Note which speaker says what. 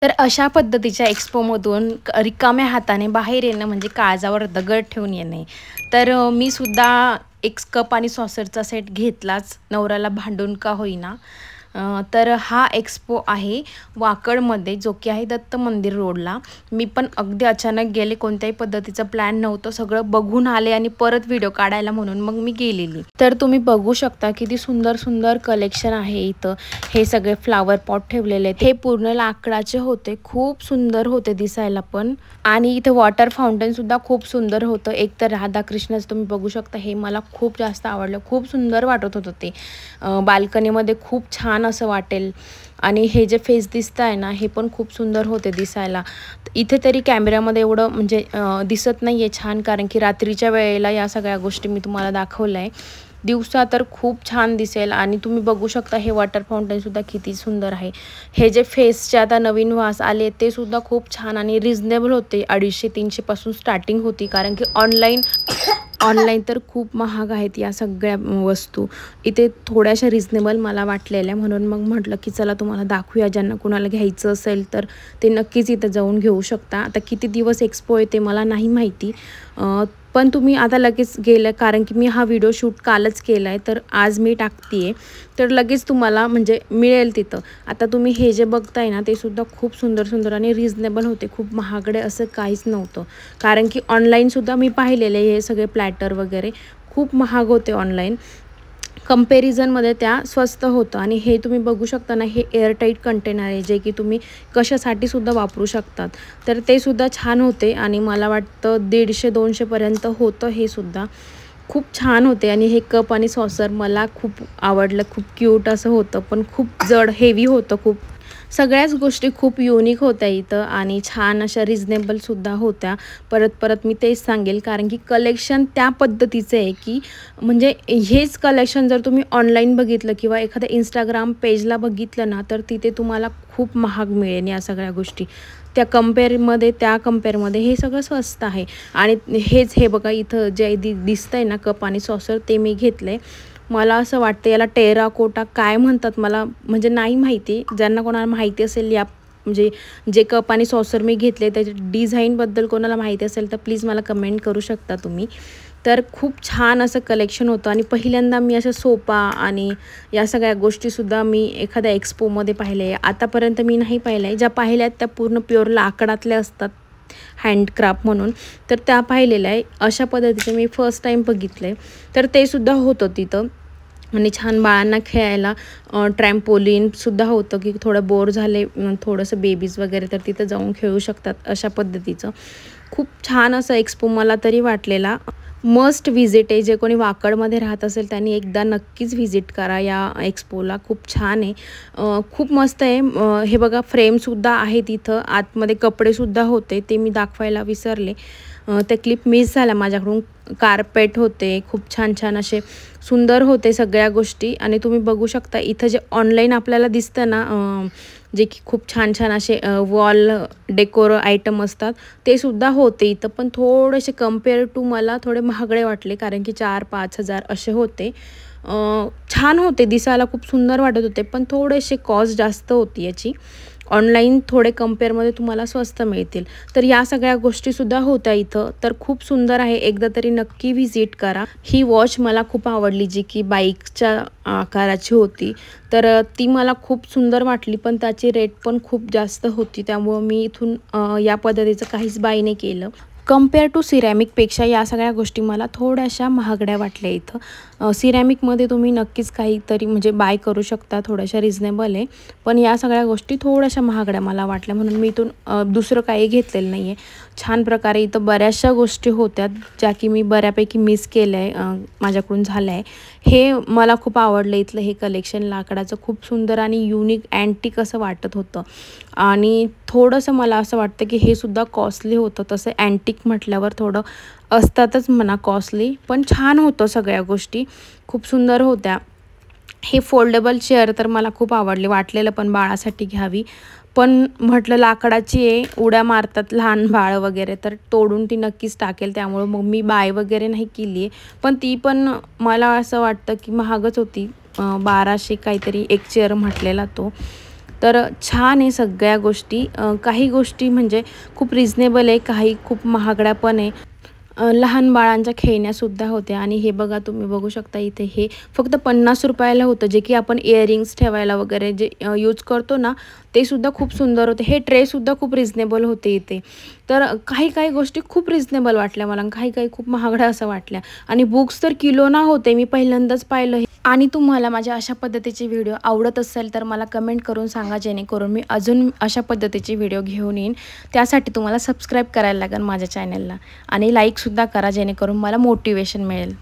Speaker 1: तर अशा पद्धतीच्या एक्स्पोमधून रिकाम्या हाताने बाहेर येणं म्हणजे काळजावर दगड ठेवून येणे. तर मी सुद्धा एक कप आणि सॉसरचा सेट घेतलाच, नवऱ्याला भांडून का होईना. तर हा एक्स्पो आहे वाकडमध्ये, जो की आहे दत्त मंदिर रोडला. मी पण अगदी अचानक गेले, कोणत्याही पद्धतीचं प्लॅन नव्हतं. सगळं बघून आले आणि परत व्हिडिओ काढायला म्हणून मग मी गेलेली. तर तुम्ही बघू शकता किती सुंदर सुंदर कलेक्शन आहे इथं. हे सगळे फ्लावर पॉट ठेवलेले आहेत. हे पूर्ण लाकडाचे होते, खूप सुंदर होते दिसायला पण. आणि इथे वॉटर फाउंटेन सुद्धा खूप सुंदर होतं. एक तर राधाकृष्णच तुम्ही बघू शकता, हे मला खूप जास्त आवडलं. खूप सुंदर वाटत होतं ते. बाल्कनीमध्ये खूप छान असं वाटेल. आणि हे जे फेस दिसत आहे ना, हे पण खूप सुंदर होते दिसायला. इथे तरी कॅमेऱ्यामध्ये एवढं म्हणजे दिसत नाही आहे छान, कारण की रात्रीच्या वेळेला या सगळ्या गोष्टी मी तुम्हाला दाखवल्या आहे. दिवसा तर खूप छान दिसेल. आणि तुम्ही बघू शकता हे वॉटर फाउंटेनसुद्धा किती सुंदर आहे. हे जे फेसचे आता नवीन वास आले ते सुद्धा खूप छान आणि रिजनेबल होते. 250-300 पासून स्टार्टिंग होती, कारण की ऑनलाईन तर खूप महाग आहेत या सगळ्या वस्तू. इथे थोड्याशा रिजनेबल मला वाटलेल्या, म्हणून मग म्हटलं की चला तुम्हाला दाखवूया. ज्यांना कुणाला घ्यायचं असेल तर ते नक्कीच इथं जाऊन घेऊ शकता. आता किती दिवस एक्स्पो आहे ते मला नाही माहिती, पण तुम्ही आता लगेच गेलं, कारण की मी हा व्हिडिओ शूट कालच केला आहे, तर आज मी टाकते आहे. तर लगेच तुम्हाला म्हणजे मिळेल तिथं. आता तुम्ही हे जे बघताय ना, ते सुद्धा खूप सुंदर सुंदर आणि रिजनेबल होते. खूप महागडे असं काहीच नव्हतं, कारण की ऑनलाईनसुद्धा मी पाहिलेले हे सगळे प्लॅटर वगैरे खूप महाग होते ऑनलाईन. कंपॅरिझनमध्ये त्या स्वस्त होतं. आणि हे तुम्ही बघू शकता ना, हे एअरटाईट कंटेनर आहे, जे की तुम्ही कशासाठी सुद्धा वापरू शकतात. तर ते सुद्धा छान होते आणि मला वाटतं 150-200 पर्यंत होतं हे सुद्धा. खूप छान होते. आणि हे कप आणि सॉसर मला खूप आवडलं. खूप क्यूट असं होतं, पण खूप जड हेवी होतं खूप. सगळ्याच गोष्टी खूप युनिक होत्या इथं आणि छान अशा रिजनेबलसुद्धा होत्या. परत मी तेच सांगेल, कारण की कलेक्शन त्या पद्धतीचं आहे की म्हणजे हेच कलेक्शन जर तुम्ही ऑनलाईन बघितलं किंवा एखाद्या इंस्टाग्राम पेजला बघितलं ना, तर तिथे तुम्हाला खूप महाग मिळेल या सगळ्या गोष्टी. त्या कंपेअरमध्ये हे सगळं स्वस्त आहे. आणि हे बघा इथं जे दिसतंय ना कप आणि सॉसर, ते मी घेतले. मला असं वाटतं याला टेराकोटा काय म्हणतात मला म्हणजे नाही माहिती. ज्यांना कोणाला माहिती असेल या म्हणजे जे कप आणि सॉसर मी घेतले त्याच्या डिझाईनबद्दल कोणाला माहिती असेल तर प्लीज मला कमेंट करू शकता तुम्ही. तर खूप छान असं कलेक्शन होतं. आणि पहिल्यांदा मी असं सोफा आणि या सगळ्या गोष्टीसुद्धा मी एखाद्या एक्स्पोमध्ये पाहिल्या आहे. आतापर्यंत मी नाही पाहिल्या आहे. ज्या पाहिल्या आहेत त्या पूर्ण प्युअर लाकडातल्या असतात, हँडक्राफ्ट म्हणून, तर त्या पाहिलेल्या आहे. अशा पद्धतीचे मी फर्स्ट टाईम बघितले. तर ते सुद्धा होतं तिथं. आणि छान बाळांना खेळायला ट्रॅम्पोलिनसुद्धा होतं, की थोडं बोर झाले थोडंसं बेबीज वगैरे, तर तिथं जाऊन खेळू शकतात अशा पद्धतीचं. खूप छान असं एक्स्पो मला तरी वाटलेला. मस्ट व्हिजिट आहे. जे कोणी वाकडमध्ये राहत असेल त्यांनी एकदा नक्कीच व्हिजिट करा या एक्स्पोला. खूप छान आहे, खूप मस्त आहे. हे बघा फ्रेमसुद्धा आहे तिथं. आतमध्ये कपडेसुद्धा होते, ते मी दाखवायला विसरले. ते क्लिप मिस झाल्या माझ्याकडून. कार्पेट होते, खूप छान छान असे सुंदर होते सगळ्या गोष्टी. आणि तुम्ही बघू शकता इथं जे ऑनलाईन आपल्याला दिसतं ना, जे की खूप छान छान असे वॉल डेकोर आयटम असतात, ते सुद्धा होते इथं. पण थोडेसे कम्पेअर टू मला थोडे महागडे वाटले, कारण की 4-5 हजार असे होते. छान होते दिसायला, खूप सुंदर वाटत होते, पण थोडेसे कॉस्ट जास्त होती याची. ऑनलाईन थोडे कंपेअरमध्ये तुम्हाला स्वस्त मिळतील. तर या सगळ्या गोष्टीसुद्धा होत्या इथं. तर खूप सुंदर आहे, एकदा तरी नक्की व्हिजिट करा. ही वॉच मला खूप आवडली, जी की बाईकच्या आकाराची होती. तर ती मला खूप सुंदर वाटली, पण त्याची रेट पण खूप जास्त होती. त्यामुळं मी इथून या पद्धतीचं काहीच बाय नाही केलं. कंपेअर टू सिरॅमिकपेक्षा या सगळ्या गोष्टी मला थोड्याशा महागड्या वाटल्या इथं. सिरॅमिकमध्ये तुम्ही नक्कीच काहीतरी म्हणजे बाय करू शकता, थोड्याशा रिजनेबल आहे. पण या सगळ्या गोष्टी थोड्याशा महागड्या मला वाटल्या, म्हणून मी इथून दुसरं काही घेतलेलं नाही आहे. छान प्रकारे इथं बऱ्याचशा गोष्टी होत्या, ज्या की मी बऱ्यापैकी मिस केल्या आहे, माझ्याकडून झाल्या आहे. हे मला खूप आवडलं इथलं हे कलेक्शन लाकडाचं. खूप सुंदर आणि युनिक अँटिक असं वाटत होतं. आणि थोडंसं मला असं वाटतं की हे सुद्धा कॉस्टली होतं. तसं अँटिक म्हटल्यावर थोडं असतातच म्हणा कॉस्टली, पण छान होतं सगळ्या गोष्टी, खूप सुंदर होत्या. हे फोल्डेबल चेअर तर मला खूप आवडले, वाटलेलं पण बाळासाठी घ्यावी, पण म्हटलं लाकडाची आहे, उड्या मारतात लहान बाळ वगैरे, तर तोडून ती नक्कीच टाकेल. त्यामुळं मग मी बाय वगैरे नाही केली आहे. पण ती पण मला असं वाटतं की महागच होती. 1200 काहीतरी एक चेअर म्हटलेला तो. तर छान आहे सगळ्या गोष्टी. काही गोष्टी म्हणजे खूप रिजनेबल आहे, काही खूप महागड्या पण आहे. लहान बाळांच्या खेळण्यासुद्धा होत्या आणि हे बघा तुम्ही बघू शकता इथे हे फक्त 50 रुपयाला होतं, जे की आपण इयरिंग्स ठेवायला वगैरे जे यूज करतो ना, ते सुद्धा खूप सुंदर होते. हे ट्रेसुद्धा खूप रिजनेबल होते इथे. तर काही काही गोष्टी खूप रिजनेबल वाटल्या मला, काही काही खूप महागड्या असं वाटल्या. आणि बुक्स तर किलोना होते, मी पहिल्यांदाच पाहिलं हे. आणि तुम्हाला माझ्या अशा पद्धतीचे व्हिडिओ आवडत असेल तर मला कमेंट करून सांगा, जेणेकरून मी अजून अशा पद्धतीचे व्हिडिओ घेऊन येईन. त्यासाठी तुम्हाला सबस्क्राईब करायला लागेल माझ्या चॅनलला आणि लाईकसुद्धा करा, जेणेकरून मला मोटिवेशन मिळेल.